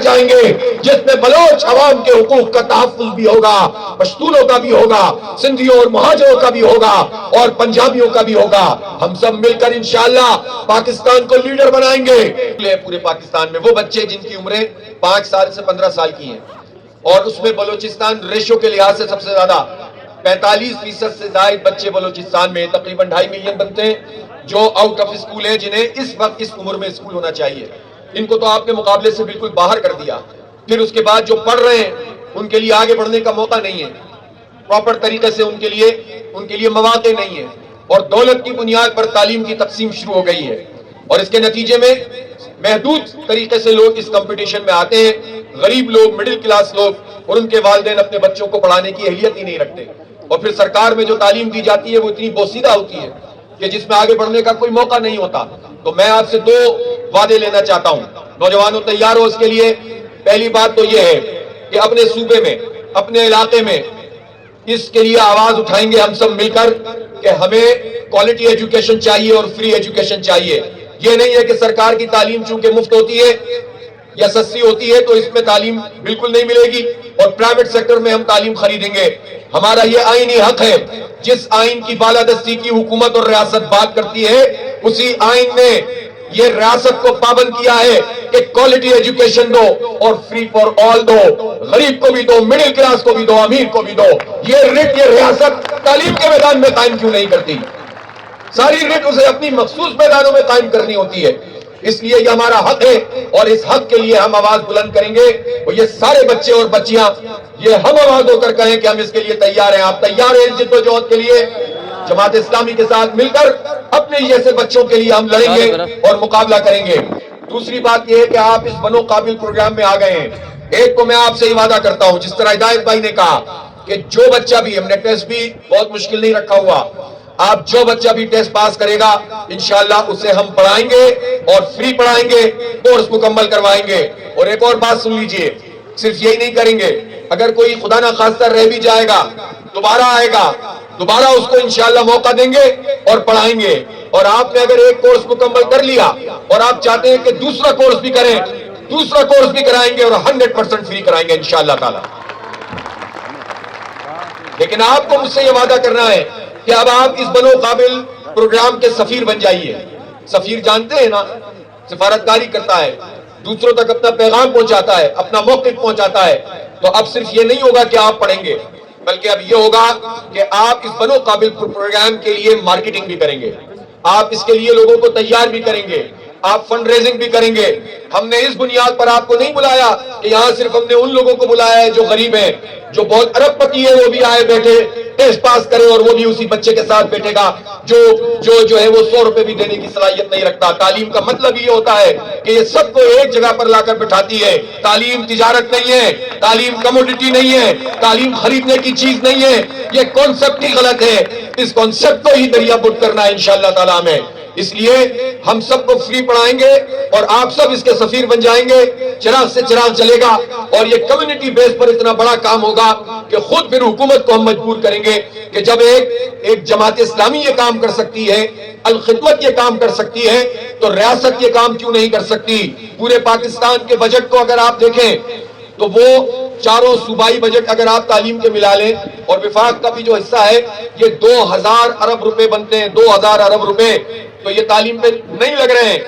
جائیں گے جس میں بلوچ عوام کے حقوق کا تحفظ بھی ہوگا، پشتونوں کا بھی ہوگا، سندھیوں اور مہاجروں کا بھی ہوگا اور پنجابیوں کا بھی ہوگا۔ ہم سب مل کر انشاءاللہ پاکستان کو لیڈر بنائیں گے۔ پورے پاکستان میں وہ بچے جن کی عمریں 5 سال سے 15 سال کی ہیں، اور اس میں بلوچستان ریشو کے لحاظ سے سب سے زیادہ 45% سے زائد بچے بلوچستان میں، تقریباً 2.5 ملین بنتے ہیں جو آؤٹ آف اسکول ہیں، جنہیں اس وقت اس عمر میں اسکول ہونا چاہیے۔ ان کو تو آپ نے مقابلے سے بالکل باہر کر دیا۔ پھر اس کے بعد جو پڑھ رہے ہیں ان کے لیے آگے بڑھنے کا موقع نہیں ہے، پراپر طریقے سے ان کے لیے مواقع نہیں ہے، اور دولت کی بنیاد پر تعلیم کی تقسیم شروع ہو گئی ہے، اور اس کے نتیجے میں محدود طریقے سے لوگ اس کمپٹیشن میں آتے ہیں۔ غریب لوگ، مڈل کلاس لوگ اور ان کے والدین اپنے بچوں کو پڑھانے کی اہلیت ہی نہیں رکھتے، اور پھر سرکار میں جو تعلیم دی جاتی ہے وہ اتنی بوسیدہ ہوتی ہے کہ جس میں آگے بڑھنے کا کوئی موقع نہیں ہوتا۔ تو میں آپ سے 2 وعدے لینا چاہتا ہوں، نوجوانوں تیار ہو اس کے لیے۔ پہلی بات تو یہ ہے کہ اپنے صوبے میں، اپنے علاقے میں اس کے لیے آواز اٹھائیں گے ہم سب مل کر کہ ہمیں کوالٹی ایجوکیشن چاہیے اور فری ایجوکیشن چاہیے۔ یہ نہیں ہے کہ سرکار کی تعلیم چونکہ مفت ہوتی ہے یا سستی ہوتی ہے تو اس میں تعلیم بالکل نہیں ملے گی، اور پرائیویٹ سیکٹر میں ہم تعلیم خریدیں گے۔ ہمارا یہ آئینی حق ہے۔ جس آئین کی بالادستی کی حکومت اور ریاست بات کرتی ہے، اسی آئین نے یہ ریاست کو پابند کیا ہے کہ کوالٹی ایجوکیشن دو اور فری فار آل دو، غریب کو بھی دو، مڈل کلاس کو بھی دو، امیر کو بھی دو۔ یہ رٹ یہ ریاست تعلیم کے میدان میں قائم کیوں نہیں کرتی؟ ساری رٹ اسے اپنی مخصوص میدانوں میں قائم کرنی ہوتی ہے۔ اس لیے یہ ہمارا حق ہے، اور اس حق کے لیے ہم آواز بلند کریں گے، اور یہ سارے بچے اور بچیاں یہ ہم آواز ہو کر کہیں کہ ہم اس کے لیے تیار ہیں۔ آپ تیار ہیں اس جد و جہد کے لیے؟ جماعت اسلامی کے ساتھ مل کر اپنے جیسے بچوں کے لیے ہم لڑیں گے اور مقابلہ کریں گے۔ دوسری بات یہ ہے کہ آپ اس بنو قابل پروگرام میں آ گئے ہیں۔ ایک کو میں آپ سے ہی وعدہ کرتا ہوں، جس طرح ہدایت بھائی نے کہا کہ جو بچہ بھی، ہم نے ٹیسٹ بھی بہت مشکل نہیں رکھا ہوا، آپ جو بچہ بھی ٹیسٹ پاس کرے گا انشاءاللہ اسے ہم پڑھائیں گے اور فری پڑھائیں گے، کورس مکمل کروائیں گے۔ اور ایک اور بات سن لیجئے، صرف یہی نہیں کریں گے، اگر کوئی خدا نہ خواستہ رہ بھی جائے گا، دوبارہ آئے گا، دوبارہ اس کو انشاءاللہ موقع دیں گے اور پڑھائیں گے۔ اور آپ نے اگر ایک کورس مکمل کر لیا اور آپ چاہتے ہیں کہ دوسرا کورس بھی کریں، دوسرا کورس بھی کرائیں گے اور 100% فری کرائیں گے انشاءاللہ تعالی۔ لیکن آپ کو مجھ سے یہ وعدہ کرنا ہے کہ اب آپ اس بنو قابل پروگرام کے سفیر بن جائیے۔ سفیر جانتے ہیں نا، سفارتکاری کرتا ہے، دوسروں تک اپنا پیغام پہنچاتا ہے، اپنا موقف پہنچاتا ہے۔ تو اب صرف یہ نہیں ہوگا کہ آپ پڑھیں گے، بلکہ اب یہ ہوگا کہ آپ اس بنو قابل پروگرام کے لیے مارکیٹنگ بھی کریں گے، آپ اس کے لیے لوگوں کو تیار بھی کریں گے، آپ فنڈ ریزنگ بھی کریں گے۔ ہم نے اس بنیاد پر آپ کو نہیں بلایا کہ یہاں صرف ہم نے ان لوگوں کو بلایا ہے جو غریب ہیں، جو بہت ارب پتی ہے وہ بھی آئے بیٹھے ٹیسٹ پاس کرے اور وہ بھی اسی بچے کے ساتھ بیٹھے گا جو ہے وہ 100 روپے بھی دینے کی صلاحیت نہیں رکھتا۔ تعلیم کا مطلب یہ ہوتا ہے کہ یہ سب کو ایک جگہ پر لا کر بٹھاتی ہے۔ تعلیم تجارت نہیں ہے، تعلیم کموڈٹی نہیں ہے، تعلیم خریدنے کی چیز نہیں ہے، یہ کانسیپٹ ہی غلط ہے۔ اس کانسیپٹ کو ہی دریا بٹ کرنا ہے انشاءاللہ تعالیٰ میں۔ اس لیے ہم سب کو فری پڑھائیں گے اور آپ سب اس کے سفیر بن جائیں گے، چراغ سے چراغ چلے گا، اور یہ کمیونٹی بیس پر اتنا بڑا کام ہوگا کہ خود پھر حکومت کو ہم مجبور کریں گے کہ جب ایک جماعت اسلامی یہ کام کر سکتی ہے، الخدمت یہ کام کر سکتی ہے، تو ریاست یہ کام کیوں نہیں کر سکتی؟ پورے پاکستان کے بجٹ کو اگر آپ دیکھیں تو وہ چاروں صوبائی بجٹ اگر آپ تعلیم کے ملا لیں اور وفاق کا بھی جو حصہ ہے، یہ 2000 ارب روپے بنتے ہیں، 2000 ارب روپے۔ تو یہ تعلیم پہ نہیں لگ رہے ہیں،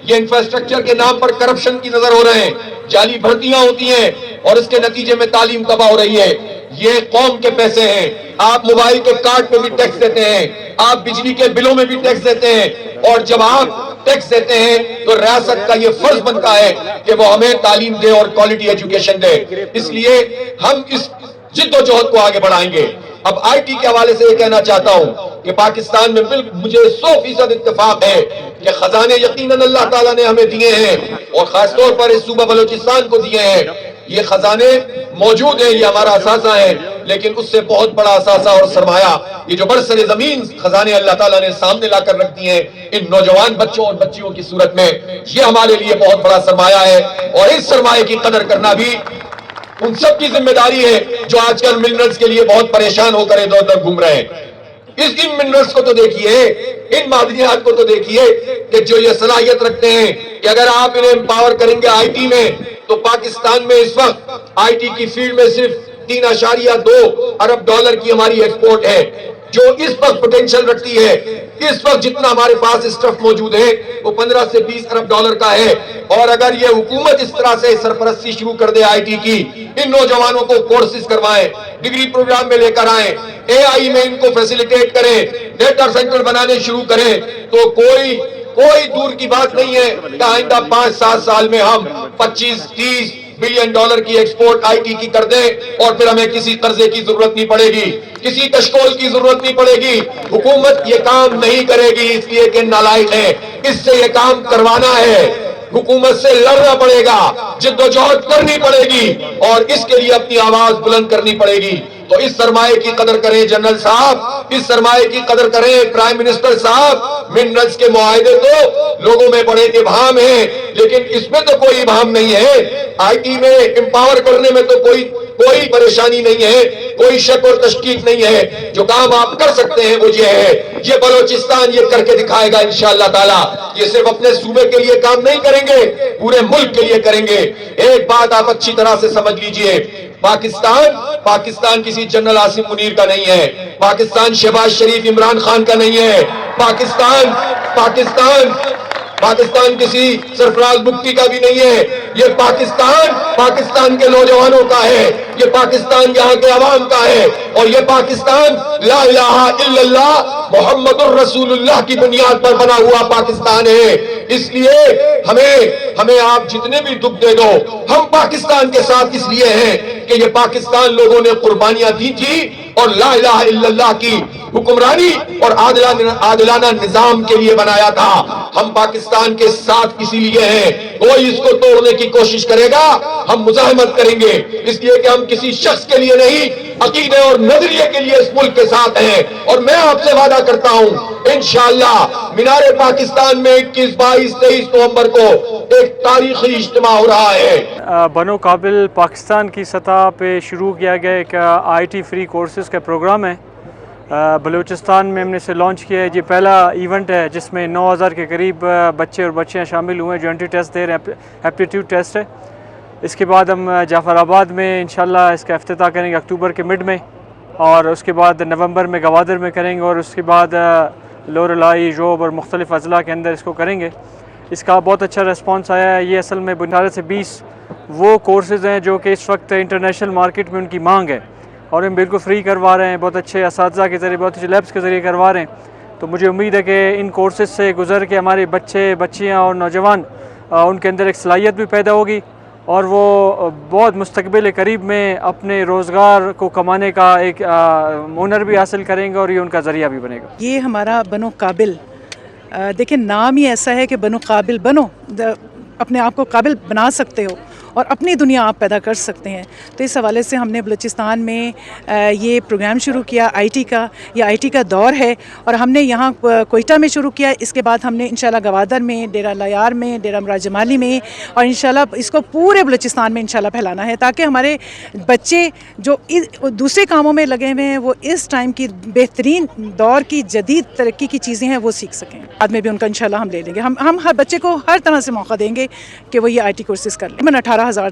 یہ انفراسٹرکچر کے نام پر کرپشن کی نظر ہو رہے ہیں، جعلی بھرتیاں ہوتی ہیں اور اس کے نتیجے میں تعلیم تباہ ہو رہی ہے۔ یہ قوم کے پیسے ہیں، آپ موبائل کے کارڈ پہ بھی ٹیکس دیتے ہیں، آپ بجلی کے بلوں میں بھی ٹیکس دیتے ہیں، اور جب آپ ٹیکس دیتے ہیں تو ریاست کا یہ فرض بنتا ہے کہ وہ ہمیں تعلیم دے اور کوالٹی ایجوکیشن دے۔ اس لیے ہم اس جد و جہد کو آگے بڑھائیں گے۔ اب آئی ٹی کے حوالے سے یہ کہنا چاہتا ہوں کہ پاکستان میں مجھے 100% اتفاق ہے کہ خزانے یقیناً اللہ تعالیٰ نے ہمیں دیے ہیں، اور خاص طور پر اس صوبہ بلوچستان کو دیے ہیں۔ یہ خزانے موجود ہیں، یہ ہمارا اثاثہ ہے، لیکن اس سے بہت بڑا اثاثہ اور سرمایہ یہ جو برسر زمین خزانے اللہ تعالیٰ نے سامنے لا کر رکھ دیے ہیں ان نوجوان بچوں اور بچیوں کی صورت میں، یہ ہمارے لیے بہت بڑا سرمایہ ہے، اور اس سرمایہ کی قدر کرنا بھی ان سب کی ذمہ داری ہے جو آج کل منرلز کے لیے بہت پریشان ہو کر ادھر ادھر گھوم رہے ہیں۔ ان منرلز کو تو دیکھیے، ان معدنیات کو تو دیکھیے کہ جو یہ صلاحیت رکھتے ہیں کہ اگر آپ انہیں امپاور کریں گے آئی ٹی میں تو پاکستان میں اس وقت آئی ٹی کی فیلڈ میں صرف 3.2 ارب ڈالر کی ہماری ایکسپورٹ ہے، جو اس وقت پوٹینشل رکھتی ہے۔ اس وقت جتنا ہمارے پاس اسٹف موجود ہے وہ 15 سے 20 ارب ڈالر کا ہے، اور اگر یہ حکومت اس طرح سے سرپرستی شروع کر دے آئی ٹی کی، ان نوجوانوں کو کورسز کروائیں، ڈگری پروگرام میں لے کر آئیں، اے آئی میں ان کو فیسیلیٹیٹ کریں، ڈیٹا سینٹر بنانے شروع کریں، تو کوئی دور کی بات نہیں ہے کہ آئندہ 5-7 سال میں ہم 25-30 بلین ڈالر کی ایکسپورٹ آئی ٹی کی کر دیں، اور پھر ہمیں کسی قرضے کی ضرورت نہیں پڑے گی، کسی کشکول کی ضرورت نہیں پڑے گی۔ حکومت یہ کام نہیں کرے گی اس لیے کہ نالائق ہے، اس سے یہ کام کروانا ہے، حکومت سے لڑنا پڑے گا، جدوجہد کرنی پڑے گی، اور اس کے لیے اپنی آواز بلند کرنی پڑے گی۔ تو اس سرمایہ کی قدر کریں جنرل صاحب، اس سرمایہ کی قدر کریں پرائم منسٹر صاحب۔ منرلز کے معاہدے تو لوگوں میں بڑے ابہام ہیں، لیکن اس میں تو کوئی ابہام نہیں ہے، آئی ٹی میں امپاور کرنے میں تو کوئی پریشانی نہیں ہے، کوئی شک اور تشکیک نہیں ہے۔ جو کام آپ کر سکتے ہیں وہ یہ ہے، یہ بلوچستان یہ کر کے دکھائے گا انشاءاللہ تعالی۔ یہ صرف اپنے صوبے کے لیے کام نہیں کریں گے، پورے ملک کے لیے کریں گے۔ ایک بات آپ اچھی طرح سے سمجھ لیجئے، پاکستان کسی جنرل عاصم منیر کا نہیں ہے، پاکستان شہباز شریف عمران خان کا نہیں ہے، پاکستان کسی سرفراز مفتی کا بھی نہیں ہے، یہ پاکستان کے نوجوانوں کا ہے، یہ پاکستان یہاں کے عوام کا ہے، اور یہ پاکستان لا الہ الا اللہ محمد الرسول اللہ کی بنیاد پر بنا ہوا پاکستان ہے۔ اس لیے ہمیں آپ جتنے بھی دکھ دے دو، ہم پاکستان کے ساتھ اس لیے ہیں کہ یہ پاکستان لوگوں نے قربانیاں دی تھی، اور لا الہ الا اللہ کی حکمرانی اور عادلانہ نظام کے لیے بنایا تھا۔ ہم پاکستان کے ساتھ اسی لیے ہیں، کوئی اس کو توڑنے کی کوشش کرے گا ہم مزاحمت کریں گے، اس لیے کہ ہم کسی شخص کے لیے نہیں، عقیدے اور نظریے کے لیے اس ملک کے ساتھ ہیں۔ اور میں آپ سے وعدہ کرتا ہوں انشاءاللہ مینار پاکستان میں 21، 22، 23 نومبر کو ایک تاریخی اجتماع ہو رہا ہے۔ بنو قابل پاکستان کی سطح پہ شروع کیا گیا ایک آئی ٹی فری کورسز کا پروگرام ہے، بلوچستان میں ہم نے اسے لانچ کیا ہے۔ یہ پہلا ایونٹ ہے جس میں 9000 کے قریب بچے اور بچیاں شامل ہوئے ہیں جو انٹری ٹیسٹ دے رہے ہیں، ایپٹیٹیوڈ ٹیسٹ ہے۔ اس کے بعد ہم جعفر آباد میں انشاءاللہ اس کا افتتاح کریں گے اکتوبر کے مڈ میں، اور اس کے بعد نومبر میں گوادر میں کریں گے، اور اس کے بعد لوریلائی، جوب اور مختلف اضلاع کے اندر اس کو کریں گے۔ اس کا بہت اچھا ریسپانس آیا ہے۔ یہ اصل میں 18 سے 20 وہ کورسز ہیں جو کہ اس وقت انٹرنیشنل مارکیٹ میں ان کی مانگ ہے، اور ہم بالکل فری کروا رہے ہیں، بہت اچھے اساتذہ کے ذریعے، بہت اچھے لیبس کے ذریعے کروا رہے ہیں۔ تو مجھے امید ہے کہ ان کورسز سے گزر کے ہمارے بچے، بچیاں اور نوجوان ان کے اندر ایک صلاحیت بھی پیدا ہوگی، اور وہ بہت مستقبل قریب میں اپنے روزگار کو کمانے کا ایک ہنر بھی حاصل کریں گے، اور یہ ان کا ذریعہ بھی بنے گا۔ یہ ہمارا بنو قابل، دیکھیں نام ہی ایسا ہے کہ بنو قابل، بنو اپنے آپ کو قابل بنا سکتے ہو اور اپنی دنیا آپ پیدا کر سکتے ہیں۔ تو اس حوالے سے ہم نے بلوچستان میں یہ پروگرام شروع کیا آئی ٹی کا، یہ آئی ٹی کا دور ہے، اور ہم نے یہاں کوئٹہ میں شروع کیا، اس کے بعد ہم نے انشاءاللہ گوادر میں، ڈیرہ لیار میں، ڈیرہ مراد جمالی میں، اور انشاءاللہ اس کو پورے بلوچستان میں انشاءاللہ پھیلانا ہے، تاکہ ہمارے بچے جو دوسرے کاموں میں لگے ہوئے ہیں وہ اس ٹائم کی بہترین دور کی جدید ترقی کی چیزیں ہیں وہ سیکھ سکیں۔ بعد میں بھی ان کا انشاءاللہ ہم لے لیں گے، ہم ہر بچے کو ہر طرح سے موقع دیں گے کہ وہ یہ آئی ٹی کورسز کر لیں۔ 18,000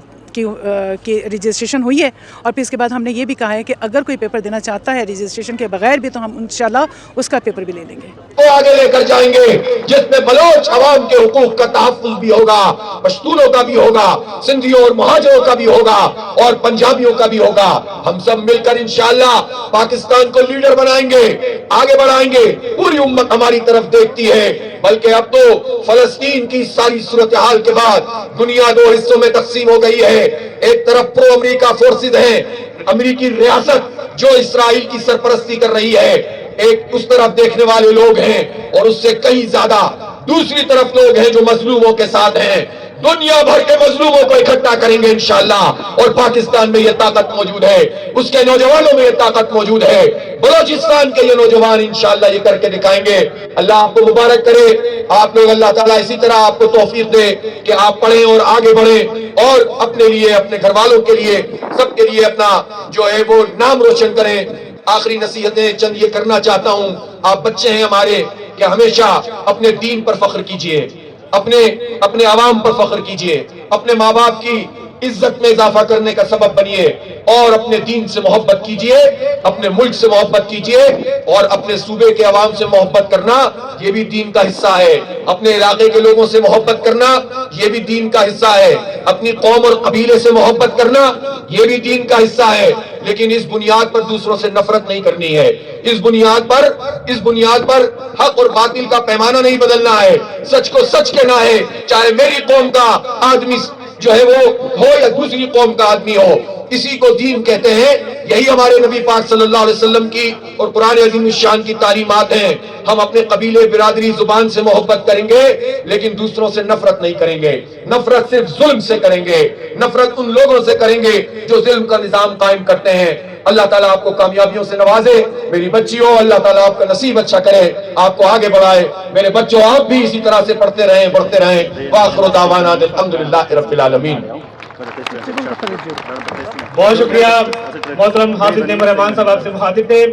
کی رجسٹریشن ہوئی ہے، اور پھر اس کے بعد ہم نے یہ بھی کہا ہے کہ اگر کوئی پیپر دینا چاہتا ہے رجسٹریشن کے بغیر بھی تو ہم انشاءاللہ اس کا پیپر بھی لے لیں گے۔ وہ آگے لے کر جائیں گے جس میں بلوچ عوام کے حقوق کا تحفظ بھی ہوگا، پشتونوں کا بھی ہوگا، سندھیوں اور مہاجروں کا بھی ہوگا، اور پنجابیوں کا بھی ہوگا۔ ہم سب مل کر انشاءاللہ پاکستان کو لیڈر بنائیں گے، آگے بڑھائیں گے۔ پوری امت ہماری طرف دیکھتی ہے، بلکہ اب تو فلسطین کی ساری صورتحال کے بعد دنیا 2 حصوں میں تقسیم ہو گئی ہے۔ ایک طرف پرو امریکہ فورسز ہیں، امریکی ریاست جو اسرائیل کی سرپرستی کر رہی ہے، ایک اس طرف دیکھنے والے لوگ ہیں، اور اس سے کئی زیادہ دوسری طرف لوگ ہیں جو مظلوموں کے ساتھ ہیں۔ دنیا بھر کے مظلوموں کو اکٹھا کریں گے انشاءاللہ، اور پاکستان میں یہ طاقت موجود ہے، اس کے نوجوانوں میں یہ طاقت موجود ہے۔ بلوچستان کے یہ نوجوان انشاءاللہ یہ کر کے دکھائیں گے۔ اللہ آپ کو مبارک کرے، آپ لوگ اللہ تعالیٰ اسی طرح آپ کو توفیق دے کہ آپ پڑھیں اور آگے بڑھیں، اور اپنے لیے، اپنے گھر والوں کے لیے، سب کے لیے اپنا جو ہے وہ نام روشن کریں۔ آخری نصیحتیں چند یہ کرنا چاہتا ہوں، آپ بچے ہیں ہمارے، کہ ہمیشہ اپنے دین پر فخر کیجئے، اپنے عوام پر فخر کیجئے، اپنے ماں باپ کی عزت میں اضافہ کرنے کا سبب بنیے اور اپنے دین سے محبت کیجئے, اپنے ملک سے محبت کیجئے, اور اپنے صوبے کے عوام سے محبت کرنا یہ بھی دین کا حصہ ہے. اپنے علاقے کے لوگوں سے محبت کرنا یہ بھی دین کا حصہ ہے. اپنی قوم اور قبیلے سے محبت کرنا یہ بھی دین کا حصہ ہے. لیکن اس بنیاد پر دوسروں سے نفرت نہیں کرنی ہے. اس بنیاد پر حق اور باطل کا پیمانہ نہیں بدلنا ہے. سچ کو سچ کہنا ہے, چاہے میری قوم کا آدمی جو ہے وہ ہو یا دوسری قوم کا آدمی ہو. اسی کو دین کہتے ہیں. یہی ہمارے نبی پاک صلی اللہ علیہ وسلم کی اور قرآن عظیم الشان کی تعلیمات ہیں. ہم اپنے قبیلے, برادری, زبان سے محبت کریں گے لیکن دوسروں سے نفرت نہیں کریں گے. نفرت صرف ظلم سے کریں گے. نفرت ان لوگوں سے کریں گے جو ظلم کا نظام قائم کرتے ہیں. اللہ تعالیٰ آپ کو کامیابیوں سے نوازے. میری بچیوں, اللہ تعالیٰ آپ کا نصیب اچھا کرے, آپ کو آگے بڑھائے. میرے بچوں, آپ بھی اسی طرح سے پڑھتے رہیں, بڑھتے رہیں. وآخر دعوانا الحمدللہ رب العالمین. بہت شکریہ محترم حافظ نعیم الرحمان صاحب, آپ سے مخاطب تھے.